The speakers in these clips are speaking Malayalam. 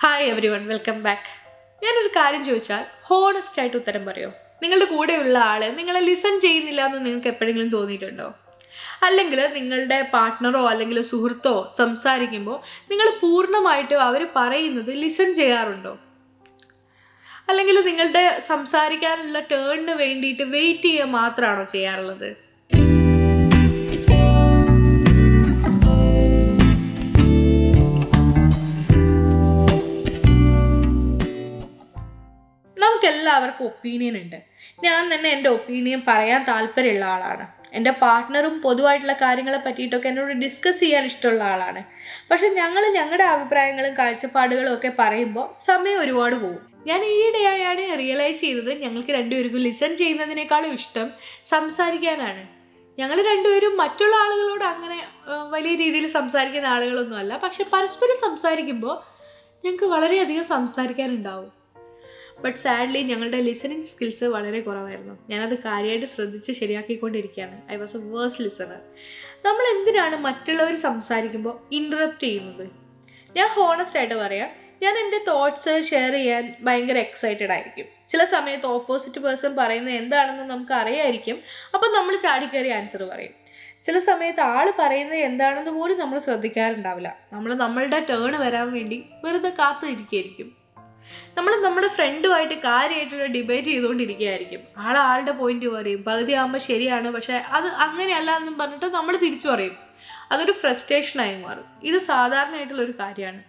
Hi every one, welcome back. ഞാനൊരു കാര്യം ചോദിച്ചാൽ ഹോണസ്റ്റ് ആയിട്ട് ഉത്തരം പറയോ? നിങ്ങളുടെ കൂടെയുള്ള ആള് നിങ്ങളെ ലിസൺ ചെയ്യുന്നില്ല എന്ന് നിങ്ങൾക്ക് എപ്പോഴെങ്കിലും തോന്നിയിട്ടുണ്ടോ? അല്ലെങ്കിൽ നിങ്ങളുടെ പാർട്ട്ണറോ അല്ലെങ്കിൽ സുഹൃത്തോ സംസാരിക്കുമ്പോൾ നിങ്ങൾ പൂർണ്ണമായിട്ടും അവർ പറയുന്നത് ലിസൺ ചെയ്യാറുണ്ടോ? അല്ലെങ്കിൽ നിങ്ങളുടെ സംസാരിക്കാനുള്ള ടേണിന് വേണ്ടിയിട്ട് വെയിറ്റ് ചെയ്യുക മാത്രമാണോ ചെയ്യാറുള്ളത്? നമുക്കെല്ലാവർക്കും ഒപ്പീനിയൻ ഉണ്ട്. ഞാൻ തന്നെ എൻ്റെ ഒപ്പീനിയൻ പറയാൻ താല്പര്യമുള്ള ആളാണ്. എൻ്റെ പാർട്ട്ണറും പൊതുവായിട്ടുള്ള കാര്യങ്ങളെ പറ്റിയിട്ടൊക്കെ എന്നോട് ഡിസ്കസ് ചെയ്യാൻ ഇഷ്ടമുള്ള ആളാണ്. പക്ഷെ ഞങ്ങളുടെ അഭിപ്രായങ്ങളും കാഴ്ചപ്പാടുകളും ഒക്കെ പറയുമ്പോൾ സമയം ഒരുപാട് പോകും. ഞാൻ ഈയിടെയായാണ് റിയലൈസ് ചെയ്തത് ഞങ്ങൾക്ക് രണ്ടുപേർക്കും ലിസൺ ചെയ്യുന്നതിനേക്കാളും ഇഷ്ടം സംസാരിക്കാനാണ്. ഞങ്ങൾ രണ്ടുപേരും മറ്റുള്ള ആളുകളോട് അങ്ങനെ വലിയ രീതിയിൽ സംസാരിക്കുന്ന ആളുകളൊന്നുമല്ല. പക്ഷെ പരസ്പരം സംസാരിക്കുമ്പോൾ ഞങ്ങൾക്ക് വളരെയധികം സംസാരിക്കാനുണ്ടാവും. ബട്ട് സാഡ്ലി ഞങ്ങളുടെ ലിസണിങ് സ്കിൽസ് വളരെ കുറവായിരുന്നു. ഞാനത് കാര്യമായിട്ട് ശ്രദ്ധിച്ച് ശരിയാക്കിക്കൊണ്ടിരിക്കുകയാണ്. I was a worse listener. നമ്മൾ എന്തിനാണ് മറ്റുള്ളവർ സംസാരിക്കുമ്പോൾ ഇൻറ്ററപ്റ്റ് ചെയ്യുന്നത്? ഞാൻ ഹോണസ്റ്റ് ആയിട്ട് പറയാം, ഞാൻ എൻ്റെ തോട്ട്സ് ഷെയർ ചെയ്യാൻ ഭയങ്കര എക്സൈറ്റഡ് ആയിരിക്കും. ചില സമയത്ത് ഓപ്പോസിറ്റ് പേഴ്സൺ പറയുന്നത് എന്താണെന്ന് നമുക്ക് അറിയായിരിക്കും. അപ്പം നമ്മൾ ചാടിക്കയറി ആൻസർ പറയും. ചില സമയത്ത് ആൾ പറയുന്നത് എന്താണെന്ന് പോലും നമ്മൾ ശ്രദ്ധിക്കാറുണ്ടാവില്ല. നമ്മളുടെ ടേൺ വരാൻ വേണ്ടി വെറുതെ കാത്തിരിക്കുകയായിരിക്കും. നമ്മുടെ ഫ്രണ്ടുമായിട്ട് കാര്യമായിട്ടുള്ള ഡിബേറ്റ് ചെയ്തുകൊണ്ടിരിക്കുകയായിരിക്കും. ആളുടെ പോയിന്റ് പറയും, പകുതി ആകുമ്പോൾ ശരിയാണ്, പക്ഷേ അത് അങ്ങനെയല്ല എന്നും പറഞ്ഞിട്ട് നമ്മൾ തിരിച്ചു പറയും. അതൊരു ഫ്രസ്ട്രേഷനായി മാറും. ഇത് സാധാരണയായിട്ടുള്ളൊരു കാര്യമാണ്.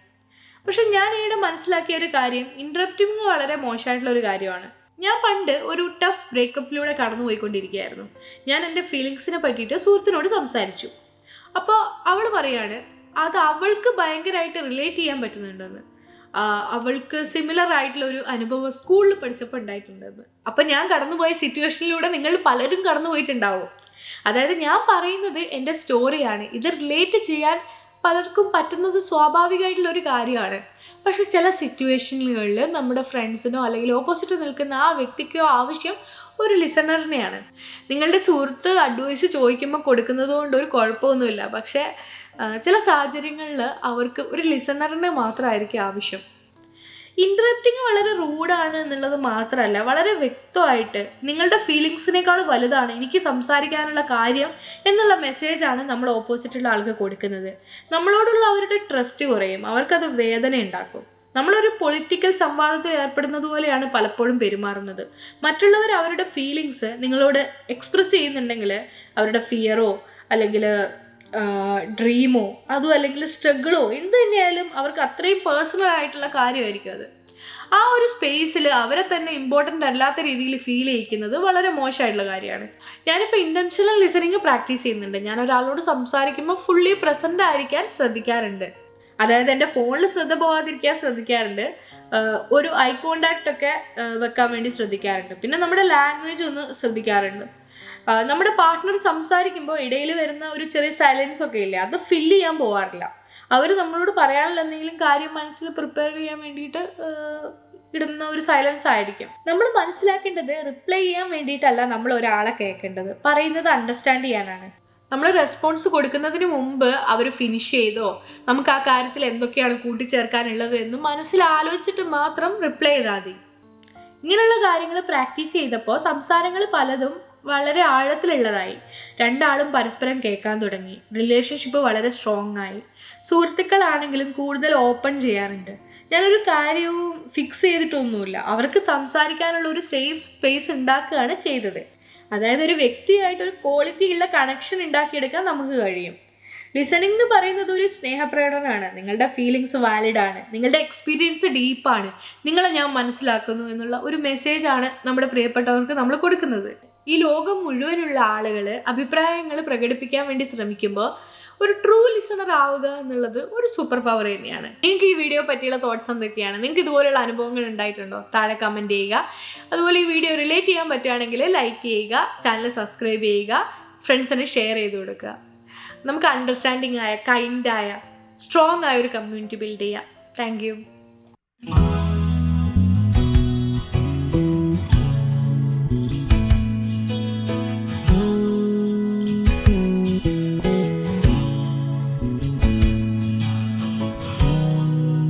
പക്ഷെ ഞാൻ ഈയിടെ മനസ്സിലാക്കിയ ഒരു കാര്യം, ഇൻറ്ററപ്റ്റിങ് വളരെ മോശമായിട്ടുള്ളൊരു കാര്യമാണ്. ഞാൻ പണ്ട് ഒരു ടഫ് ബ്രേക്കപ്പിലൂടെ കടന്നു പോയിക്കൊണ്ടിരിക്കുകയായിരുന്നു. ഞാൻ എൻ്റെ ഫീലിങ്സിനെ പറ്റിയിട്ട് സുഹൃത്തിനോട് സംസാരിച്ചു. അപ്പോൾ അവൾ പറയാണ് അത് അവൾക്ക് ഭയങ്കരമായിട്ട് റിലേറ്റ് ചെയ്യാൻ പറ്റുന്നുണ്ടെന്ന്. അവൾക്ക് സിമിലർ ആയിട്ടുള്ള ഒരു അനുഭവം സ്കൂളിൽ പഠിച്ചപ്പോൾ ഉണ്ടായിട്ടുണ്ടെന്ന്. അപ്പം ഞാൻ കടന്നുപോയ സിറ്റുവേഷനിലൂടെ നിങ്ങൾ പലരും കടന്നു പോയിട്ടുണ്ടാവും. അതായത് ഞാൻ പറയുന്നത് എൻ്റെ സ്റ്റോറിയാണ്. ഇത് റിലേറ്റ് ചെയ്യാൻ പലർക്കും പറ്റുന്നത് സ്വാഭാവികമായിട്ടുള്ളൊരു കാര്യമാണ്. പക്ഷെ ചില സിറ്റുവേഷനുകളിൽ നമ്മുടെ ഫ്രണ്ട്സിനോ അല്ലെങ്കിൽ ഓപ്പോസിറ്റ് നിൽക്കുന്ന ആ വ്യക്തിക്കോ ആവശ്യം ഒരു ലിസണറിനെയാണ്. നിങ്ങളുടെ സുഹൃത്ത് അഡ്വൈസ് ചോദിക്കുമ്പോൾ കൊടുക്കുന്നത് കൊണ്ട് ഒരു കുഴപ്പമൊന്നുമില്ല. പക്ഷേ ചില സാഹചര്യങ്ങളിൽ അവർക്ക് ഒരു ലിസണറിനെ മാത്രമായിരിക്കും ആവശ്യം. ഇൻറ്ററപ്റ്റിങ് വളരെ റൂഡാണ് എന്നുള്ളത് മാത്രമല്ല, വളരെ വ്യക്തമായിട്ട് നിങ്ങളുടെ ഫീലിങ്സിനേക്കാൾ വലുതാണ് എനിക്ക് സംസാരിക്കാനുള്ള കാര്യം എന്നുള്ള മെസ്സേജാണ് നമ്മൾ ഓപ്പോസിറ്റുള്ള ആൾക്ക് കൊടുക്കുന്നത്. നമ്മളോടുള്ള അവരുടെ ട്രസ്റ്റ് കുറയും, അവർക്കത് വേദന ഉണ്ടാക്കും. നമ്മളൊരു പൊളിറ്റിക്കൽ സംവാദത്തിൽ ഏർപ്പെടുന്നത് പോലെയാണ് പലപ്പോഴും പെരുമാറുന്നത്. മറ്റുള്ളവർ അവരുടെ ഫീലിങ്സ് നിങ്ങളോട് എക്സ്പ്രസ് ചെയ്യുന്നുണ്ടെങ്കിൽ അവരുടെ ഫിയറോ അല്ലെങ്കിൽ ഡ്രീമോ അതും അല്ലെങ്കിൽ സ്ട്രഗിളോ എന്ത് തന്നെയായാലും അവർക്ക് അത്രയും പേഴ്സണൽ ആയിട്ടുള്ള കാര്യമായിരിക്കും അത്. ആ ഒരു സ്പേസിൽ അവരെ തന്നെ ഇമ്പോർട്ടൻ്റ് അല്ലാത്ത രീതിയിൽ ഫീൽ ചെയ്യിക്കുന്നത് വളരെ മോശമായിട്ടുള്ള കാര്യമാണ്. ഞാനിപ്പോൾ ഇൻറ്റൻഷണൽ ലിസണിങ് പ്രാക്ടീസ് ചെയ്യുന്നുണ്ട്. ഞാൻ ഒരാളോട് സംസാരിക്കുമ്പോൾ ഫുള്ളി പ്രസൻ്റ് ആയിരിക്കാൻ ശ്രദ്ധിക്കാറുണ്ട്. അതായത് എൻ്റെ ഫോണിൽ ശ്രദ്ധ പോകാതിരിക്കാൻ ശ്രദ്ധിക്കാറുണ്ട്. ഒരു ഐ കോണ്ടാക്റ്റ് ഒക്കെ വെക്കാൻ വേണ്ടി ശ്രദ്ധിക്കാറുണ്ട്. പിന്നെ നമ്മുടെ ലാംഗ്വേജ് ഒന്ന് ശ്രദ്ധിക്കാറുണ്ട്. നമ്മുടെ പാർട്ട്ണർ സംസാരിക്കുമ്പോൾ ഇടയിൽ വരുന്ന ഒരു ചെറിയ സൈലൻസ് ഒക്കെ ഇല്ലേ, അത് ഫില്ല് ചെയ്യാൻ പോകാറില്ല. അവർ നമ്മളോട് പറയാനുള്ള എന്തെങ്കിലും കാര്യം മനസ്സിൽ പ്രിപ്പയർ ചെയ്യാൻ വേണ്ടിയിട്ട് ഇടുന്ന ഒരു സൈലൻസ് ആയിരിക്കും. നമ്മൾ മനസ്സിലാക്കേണ്ടത് റിപ്ലൈ ചെയ്യാൻ വേണ്ടിയിട്ടല്ല നമ്മൾ ഒരാളെ കേൾക്കേണ്ടത്, പറയുന്നത് അണ്ടർസ്റ്റാൻഡ് ചെയ്യാനാണ്. നമ്മൾ റെസ്പോൺസ് കൊടുക്കുന്നതിന് മുമ്പ് അവർ ഫിനിഷ് ചെയ്തോ നമുക്ക് ആ കാര്യത്തിൽ എന്തൊക്കെയാണ് കൂട്ടിച്ചേർക്കാനുള്ളത് എന്ന് മനസ്സിൽ ആലോചിച്ചിട്ട് മാത്രം റിപ്ലൈ ചെയ്താൽ മതി. ഇങ്ങനെയുള്ള കാര്യങ്ങൾ പ്രാക്ടീസ് ചെയ്തപ്പോൾ സംസാരങ്ങൾ പലതും വളരെ ആഴത്തിലുള്ളതായി. രണ്ടാളും പരസ്പരം കേൾക്കാൻ തുടങ്ങി. റിലേഷൻഷിപ്പ് വളരെ സ്ട്രോങ് ആയി. സുഹൃത്തുക്കളാണെങ്കിലും കൂടുതൽ ഓപ്പൺ ചെയ്യാറുണ്ട്. ഞാനൊരു കാര്യവും ഫിക്സ് ചെയ്തിട്ടൊന്നുമില്ല, അവർക്ക് സംസാരിക്കാനുള്ള ഒരു സേഫ് സ്പേസ് ഉണ്ടാക്കുകയാണ് ചെയ്തത്. അതായത് ഒരു വ്യക്തിയായിട്ടൊരു ക്വാളിറ്റി ഉള്ള കണക്ഷൻ ഉണ്ടാക്കിയെടുക്കാൻ നമുക്ക് കഴിയും. ലിസണിങ് എന്ന് പറയുന്നത് ഒരു സ്നേഹപ്രകടനമാണ്. നിങ്ങളുടെ ഫീലിങ്സ് വാലിഡാണ്, നിങ്ങളുടെ എക്സ്പീരിയൻസ് ഡീപ്പാണ്, നിങ്ങളെ ഞാൻ മനസ്സിലാക്കുന്നു എന്നുള്ള ഒരു മെസ്സേജാണ് നമ്മുടെ പ്രിയപ്പെട്ടവർക്ക് നമ്മൾ കൊടുക്കുന്നത്. ഈ ലോകം മുഴുവനുള്ള ആളുകൾ അഭിപ്രായങ്ങൾ പ്രകടിപ്പിക്കാൻ വേണ്ടി ശ്രമിക്കുമ്പോൾ ഒരു ട്രൂ ലിസണർ ആവുക എന്നുള്ളത് ഒരു സൂപ്പർ പവർ തന്നെയാണ്. നിങ്ങൾക്ക് ഈ വീഡിയോ പറ്റിയുള്ള തോട്ട്സ് എന്തൊക്കെയാണ്? നിങ്ങൾക്ക് ഇതുപോലുള്ള അനുഭവങ്ങൾ ഉണ്ടായിട്ടുണ്ടോ? താഴെ കമൻറ്റ് ചെയ്യുക. അതുപോലെ ഈ വീഡിയോ റിലേറ്റ് ചെയ്യാൻ പറ്റുകയാണെങ്കിൽ ലൈക്ക് ചെയ്യുക, ചാനൽ സബ്സ്ക്രൈബ് ചെയ്യുക, ഫ്രണ്ട്സിന് ഷെയർ ചെയ്ത് കൊടുക്കുക. നമുക്ക് അണ്ടർസ്റ്റാൻഡിങ് ആയ, കൈൻഡായ, സ്ട്രോങ് ആയ ഒരു കമ്മ്യൂണിറ്റി ബിൽഡ് ചെയ്യാം. Thank you.